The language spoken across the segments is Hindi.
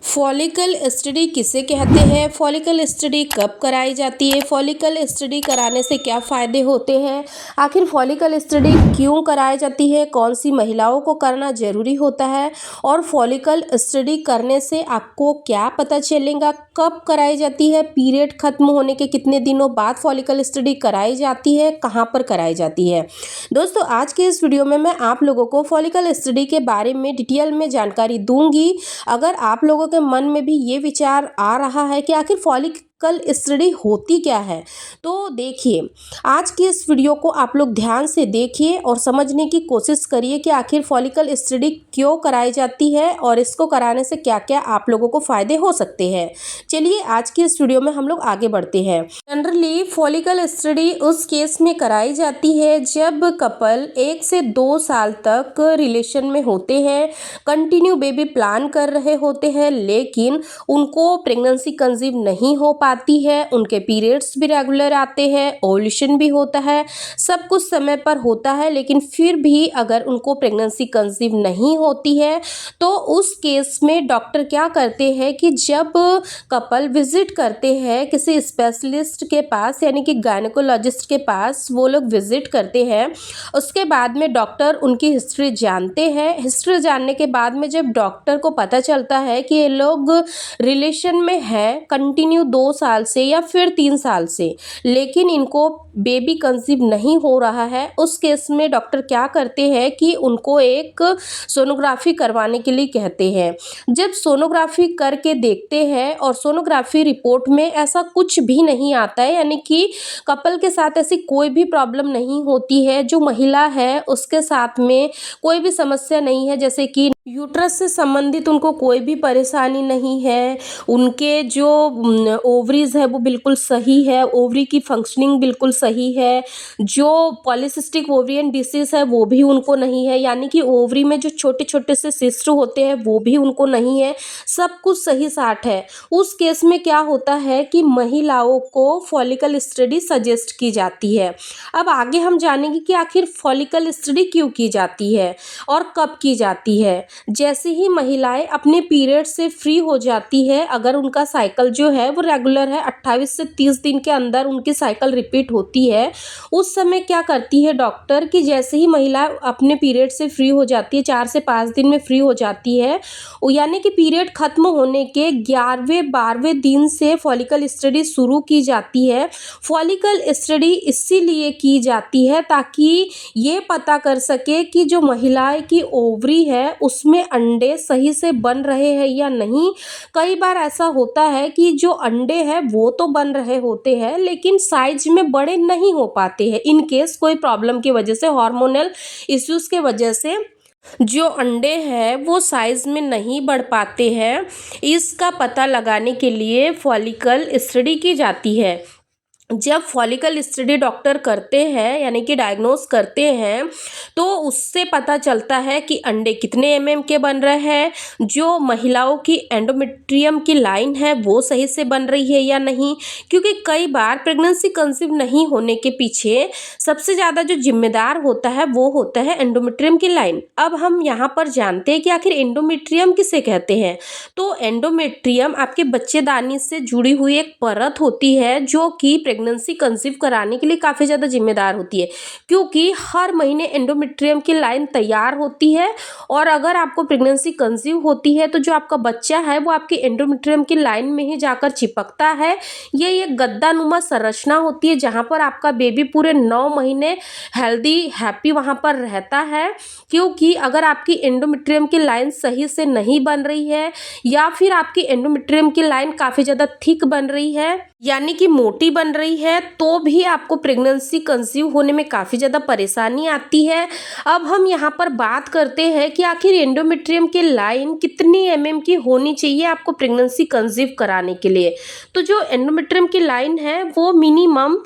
फॉलिकल स्टडी किसे कहते हैं? फॉलिकल स्टडी कब कराई जाती है? फॉलिकल स्टडी कराने से क्या फ़ायदे होते हैं? आखिर फॉलिकल स्टडी क्यों कराई जाती है? कौन सी महिलाओं को करना ज़रूरी होता है? और फॉलिकल स्टडी करने से आपको क्या पता चलेगा? कब कराई जाती है? पीरियड ख़त्म होने के कितने दिनों बाद फॉलिकल स्टडी कराई जाती है? कहाँ पर कराई जाती है? दोस्तों, आज के इस वीडियो में मैं आप लोगों को फॉलिकल स्टडी के बारे में डिटेल में जानकारी दूंगी। अगर आप लोगों के मन में भी ये विचार आ रहा है कि आखिर फॉलिकल स्टडी होती क्या है, तो देखिए, आज की इस वीडियो को आप लोग ध्यान से देखिए और समझने की कोशिश करिए कि आखिर फॉलिकल स्टडी क्यों कराई जाती है और इसको कराने से क्या क्या आप लोगों को फ़ायदे हो सकते हैं। चलिए, आज की इस वीडियो में हम लोग आगे बढ़ते हैं। जनरली फॉलिकल स्टडी उस केस में कराई जाती है जब कपल 1 से 2 साल तक रिलेशन में होते हैं, कंटिन्यू बेबी प्लान कर रहे होते हैं, लेकिन उनको प्रेगनेंसी कंसीव नहीं हो पाती है, उनके पीरियड्स भी रेगुलर आते हैं, ओव्यूलेशन भी होता है, सब कुछ समय पर होता है, लेकिन फिर भी अगर उनको प्रेगनेंसी कंसीव नहीं होती है तो उस केस में डॉक्टर क्या करते हैं कि जब कपल विजिट करते हैं किसी स्पेशलिस्ट के पास, यानी कि गायनेकोलॉजिस्ट के पास वो लोग विजिट करते हैं, उसके बाद में डॉक्टर उनकी हिस्ट्री जानते हैं। हिस्ट्री जानने के बाद में जब डॉक्टर को पता चलता है कि ये लोग रिलेशन में हैं कंटिन्यू 2 साल से या फिर 3 साल से, लेकिन इनको बेबी कंसीव नहीं हो रहा है, उस केस में डॉक्टर क्या करते हैं कि उनको एक सोनोग्राफी करवाने के लिए कहते हैं। जब सोनोग्राफी करके देखते हैं और सोनोग्राफी रिपोर्ट में ऐसा कुछ भी नहीं आता है, यानी कि कपल के साथ ऐसी कोई भी प्रॉब्लम नहीं होती है, जो महिला है उसके साथ में कोई भी समस्या नहीं है, जैसे कि यूट्रस से संबंधित उनको कोई भी परेशानी नहीं है, उनके जो ओवरीज है वो बिल्कुल सही है, ओवरी की फंक्शनिंग बिल्कुल सही है, जो पॉलीसिस्टिक ओवरियन डिसीज है वो भी उनको नहीं है, यानी कि ओवरी में जो छोटे छोटे से सिस्ट होते हैं वो भी उनको नहीं है, सब कुछ सही साठ है। उस केस में क्या होता है कि महिलाओं को फॉलिकल स्टडी सजेस्ट की जाती है। अब आगे हम जानेंगे कि आखिर फॉलिकल स्टडी क्यों की जाती है और कब की जाती है। जैसे ही महिलाएं अपने पीरियड से फ्री हो जाती है, अगर उनका साइकिल जो है वो रेगुलर है, 28 से 30 दिन के अंदर उनकी साइकिल रिपीट होती है, उस समय क्या करती है डॉक्टर कि जैसे ही महिला अपने पीरियड से फ्री हो जाती है, 4 से 5 दिन में फ्री हो जाती है, यानी कि पीरियड खत्म होने के 11वें 12वें दिन से फॉलिकल स्टडी शुरू की जाती है। फॉलिकल स्टडी इसीलिए की जाती है ताकि ये पता कर सके कि जो महिलाएं की ओवरी है उसमें अंडे सही से बन रहे हैं या नहीं। कई बार ऐसा होता है कि जो अंडे हैं वो तो बन रहे होते हैं, लेकिन साइज में बड़े नहीं हो पाते हैं, इन केस कोई प्रॉब्लम की वजह से, हार्मोनल इश्यूज के वजह से जो अंडे हैं वो साइज़ में नहीं बढ़ पाते हैं। इसका पता लगाने के लिए फॉलिकल स्टडी की जाती है। जब फॉलिकल स्टडी डॉक्टर करते हैं, यानी कि डायग्नोस करते हैं, तो उससे पता चलता है कि अंडे कितने एमएम के बन रहे हैं, जो महिलाओं की एंडोमेट्रियम की लाइन है वो सही से बन रही है या नहीं, क्योंकि कई बार प्रेगनेंसी कंसीव नहीं होने के पीछे सबसे ज़्यादा जो जिम्मेदार होता है वो होता है एंडोमेट्रियम की लाइन। अब हम यहाँ पर जानते हैं कि आखिर एंडोमेट्रियम किसे कहते हैं। तो एंडोमेट्रियम आपके बच्चेदानी से जुड़ी हुई एक परत होती है जो कि प्रेगनेंसी कंसीव कराने के लिए काफ़ी ज़्यादा जिम्मेदार होती है, क्योंकि हर महीने एंडोमेट्रियम की लाइन तैयार होती है, और अगर आपको प्रेगनेंसी कंसीव होती है तो जो आपका बच्चा है वो आपकी एंडोमेट्रियम की लाइन में ही जाकर चिपकता है। ये एक गद्दानुमा संरचना होती है जहाँ पर आपका बेबी पूरे 9 महीने हेल्दी हैप्पी वहाँ पर रहता है, क्योंकि अगर आपकी एंडोमेट्रियम की लाइन सही से नहीं बन रही है या फिर आपकी एंडोमेट्रियम की लाइन काफ़ी ज़्यादा थिक बन रही है, यानी कि मोटी बन रही है, तो भी आपको प्रेगनेंसी कंसीव होने में काफ़ी ज़्यादा परेशानी आती है। अब हम यहाँ पर बात करते हैं कि आखिर एंडोमेट्रियम की लाइन कितनी एमएम की होनी चाहिए आपको प्रेगनेंसी कंसीव कराने के लिए। तो जो एंडोमेट्रियम की लाइन है वो मिनिमम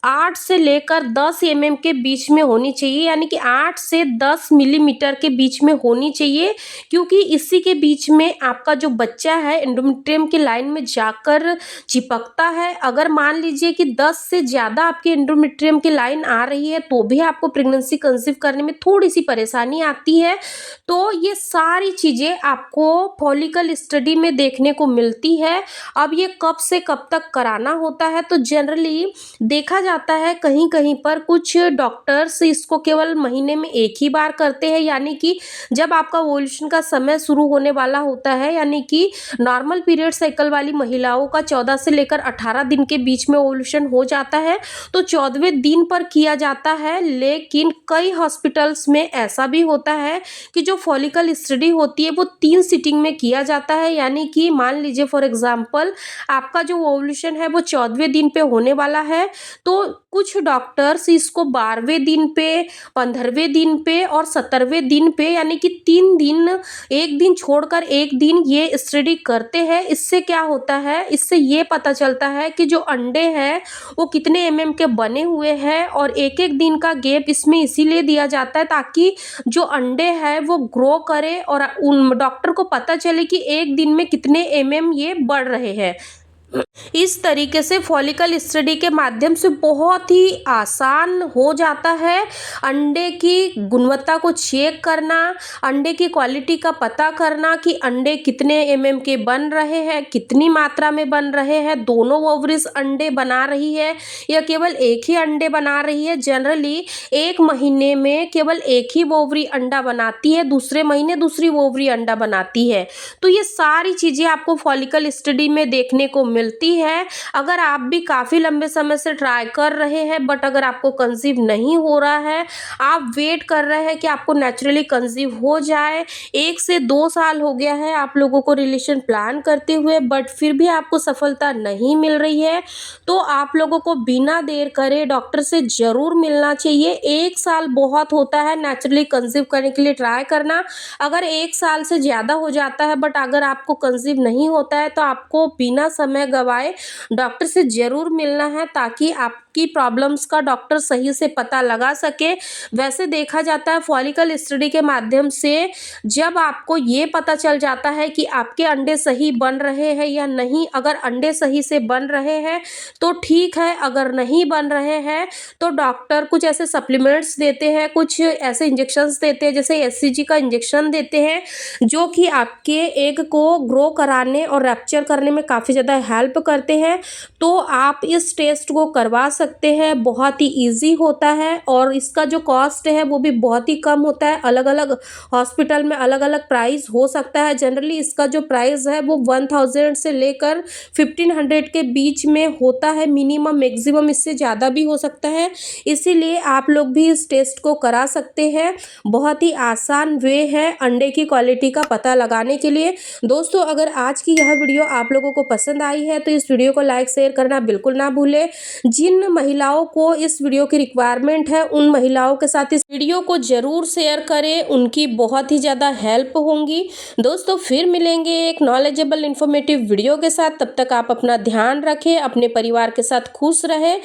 8 से लेकर 10 एमएम के बीच में होनी चाहिए, यानी कि 8 से 10 मिलीमीटर के बीच में होनी चाहिए, क्योंकि इसी के बीच में आपका जो बच्चा है एंडोमेट्रियम की लाइन में जाकर चिपकता है। अगर मान लीजिए कि 10 से ज़्यादा आपके एंडोमेट्रियम की लाइन आ रही है तो भी आपको प्रेगनेंसी कंसीव करने में थोड़ी सी परेशानी आती है। तो ये सारी चीज़ें आपको फॉलिकल स्टडी में देखने को मिलती है। अब ये कब से कब तक कराना होता है, तो जनरली देखा जाता है कहीं कहीं पर कुछ डॉक्टर्स इसको केवल महीने में एक ही बार करते हैं, यानी कि जब आपका ओव्यूलेशन का समय शुरू होने वाला होता है, यानी कि नॉर्मल पीरियड साइकिल वाली महिलाओं का 14 से लेकर 18 दिन के बीच में ओव्यूलेशन हो जाता है तो 14वें दिन पर किया जाता है। लेकिन कई हॉस्पिटल्स में ऐसा भी होता है कि जो फॉलिकल स्टडी होती है वो 3 सिटिंग में किया जाता है, यानी कि मान लीजिए फॉर एग्जांपल आपका जो ओव्यूलेशन है वो 14वें दिन पे होने वाला है, तो कुछ डॉक्टर्स इसको 12वें दिन पे, 15वें दिन पे और 17वें दिन पे, यानी कि 3 दिन, एक दिन छोड़कर एक दिन ये स्टडी करते हैं। इससे क्या होता है, इससे ये पता चलता है कि जो अंडे हैं वो कितने के बने हुए हैं, और एक एक दिन का गैप इसमें इसीलिए दिया जाता है ताकि जो अंडे हैं वो ग्रो करे और उन डॉक्टर को पता चले कि एक दिन में कितने ये बढ़ रहे हैं। इस तरीके से फॉलिकल स्टडी के माध्यम से बहुत ही आसान हो जाता है अंडे की गुणवत्ता को चेक करना, अंडे की क्वालिटी का पता करना कि अंडे कितने के बन रहे हैं, कितनी मात्रा में बन रहे हैं, दोनों ओवरीज अंडे बना रही है या केवल एक ही अंडे बना रही है। जनरली एक महीने में केवल एक ही ओवरी अंडा बनाती है, दूसरे महीने दूसरी ओवरी अंडा बनाती है। तो ये सारी चीज़ें आपको फॉलिकल स्टडी में देखने को मिलती है। अगर आप भी काफ़ी लंबे समय से ट्राई कर रहे हैं बट अगर आपको कंसीव नहीं हो रहा है, आप वेट कर रहे हैं कि आपको नेचुरली कंसीव हो जाए, 1 से 2 साल हो गया है आप लोगों को रिलेशन प्लान करते हुए बट फिर भी आपको सफलता नहीं मिल रही है, तो आप लोगों को बिना देर करे डॉक्टर से ज़रूर मिलना चाहिए। 1 साल बहुत होता है नेचुरली कंसीव करने के लिए ट्राई करना। अगर 1 साल से ज़्यादा हो जाता है बट अगर आपको कंसीव नहीं होता है तो आपको बिना समय गवाए डॉक्टर से ज़रूर मिलना है ताकि आपकी प्रॉब्लम्स का डॉक्टर सही से पता लगा सके। वैसे देखा जाता है फॉलिकल स्टडी के माध्यम से जब आपको ये पता चल जाता है कि आपके अंडे सही बन रहे हैं या नहीं, अगर अंडे सही से बन रहे हैं तो ठीक है, अगर नहीं बन रहे हैं तो डॉक्टर कुछ ऐसे सप्लीमेंट्स देते हैं, कुछ ऐसे इंजेक्शंस देते हैं, जैसे एससीजी का इंजेक्शन देते हैं जो कि आपके एग को ग्रो कराने और रैप्चर करने में काफ़ी ज़्यादा हेल्प करते हैं। तो आप इस टेस्ट को करवा सकते हैं, बहुत ही इजी होता है और इसका जो कॉस्ट है वो भी बहुत ही कम होता है। अलग अलग हॉस्पिटल में अलग अलग प्राइस हो सकता है। जनरली इसका जो प्राइस है वो 1000 से लेकर 1500 के बीच में होता है, मिनिमम मैक्सिमम इससे ज़्यादा भी हो सकता है। इसीलिए आप लोग भी इस टेस्ट को करा सकते हैं। बहुत ही आसान वे है अंडे की क्वालिटी का पता लगाने के लिए। दोस्तों, अगर आज की यह वीडियो आप लोगों को पसंद आई है तो इस वीडियो को लाइक शेयर करना बिल्कुल ना भूलें। जिन महिलाओं को इस वीडियो की रिक्वायरमेंट है उन महिलाओं के साथ इस वीडियो को ज़रूर शेयर करें, उनकी बहुत ही ज़्यादा हेल्प होंगी। दोस्तों, फिर मिलेंगे एक नॉलेजेबल इन्फॉर्मेटिव वीडियो के साथ। तब तक आप अपना ध्यान रखें, अपने परिवार के साथ खुश रहें।